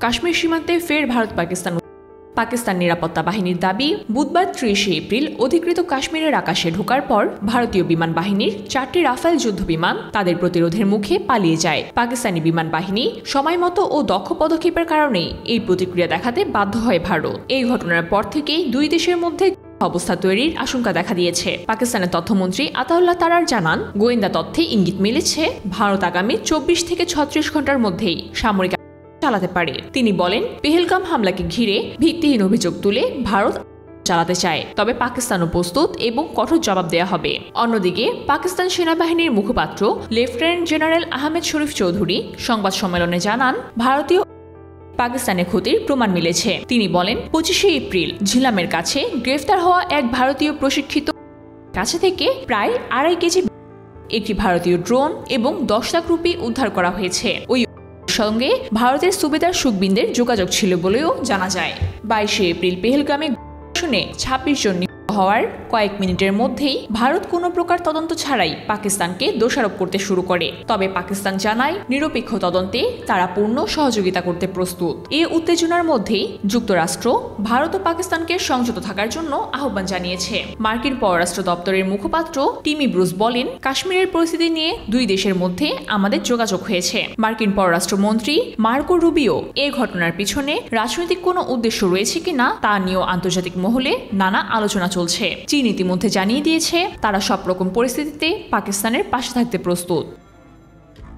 কাশ্মীর সীমান্তে ফের ভারত পাকিস্তান নিরাপত্তা বাহিনীর দাবি, বুধবার ৩০ এপ্রিল অধিকৃত কাশ্মীরের আকাশে ঢোকার পর ভারতীয় বিমান বাহিনীর ৪টি রাফেল যুদ্ধ বিমান তাদের প্রতিরোধের মুখে পালিয়ে যায়। পাকিস্তানি বিমান বাহিনী সময়মতো ও দক্ষ পদক্ষেপের কারণেই এই প্রতিক্রিয়া দেখাতে বাধ্য হয় ভারত। এই ঘটনার পর থেকেই দুই দেশের মধ্যে অবস্থা তৈরির আশঙ্কা দেখা দিয়েছে। পাকিস্তানের তথ্যমন্ত্রী আতাউল্লাহ তারার জানান, গোয়েন্দা তথ্যে ইঙ্গিত মিলেছে ভারত আগামী ২৪ থেকে ৩৬ ঘন্টার মধ্যেই সামরিক চালাতে পারে। তিনি বলেন, পেহেলগাম হামলাকে ঘিরে ভিত্তিহীন অভিযোগ তুলে ভারত চালাতে চায়, তবে পাকিস্তানও প্রস্তুত এবং কঠোর জবাব দেওয়া হবে। অন্যদিকে পাকিস্তান সেনাবাহিনীর মুখপাত্র লেফটেন্যান্ট জেনারেল আহমেদ শরীফ চৌধুরী সংবাদ সম্মেলনে জানান, ভারতীয় পাকিস্তানের ক্ষতির প্রমাণ মিলেছে। তিনি বলেন, ২৫ এপ্রিল ঝিলামের কাছে গ্রেফতার হওয়া এক ভারতীয় প্রশিক্ষিত কাছে থেকে প্রায় ২.৫ কেজি একটি ভারতীয় ড্রোন এবং ১০ লাখ রুপি উদ্ধার করা হয়েছে। ওই সঙ্গে ভারতের সুবেদার সুখবিন্দের যোগাযোগ ছিল বলেও জানা যায়। ২২ এপ্রিল পেহেলগামে শুনে ২৬ জন হওয়ার কয়েক মিনিটের মধ্যেই ভারত কোনো প্রকার তদন্ত ছাড়াই পাকিস্তানকে দোষারোপ করতে শুরু করে। তবে পাকিস্তান জানায়, নিরপেক্ষ তদন্তে তারা পূর্ণ সহযোগিতা করতে প্রস্তুত। এই উত্তেজনার মধ্যেই যুক্তরাষ্ট্র ভারত ও পাকিস্তানকে সংযত থাকার জন্য আহ্বান জানিয়েছে। মার্কিন পররাষ্ট্র দপ্তরের মুখপাত্র টিমি ব্রুস বলেন, কাশ্মীরের পরিস্থিতি নিয়ে দুই দেশের মধ্যে আমাদের যোগাযোগ হয়েছে। মার্কিন পররাষ্ট্রমন্ত্রী মার্কো রুবিও এই ঘটনার পিছনে রাজনৈতিক কোনো উদ্দেশ্য রয়েছে কিনা তা নিয়েও আন্তর্জাতিক মহলে নানা আলোচনা চলছে। চীন ইতিমধ্যে জানিয়ে দিয়েছে তারা সব রকম পরিস্থিতিতে পাকিস্তানের পাশে থাকতে প্রস্তুত।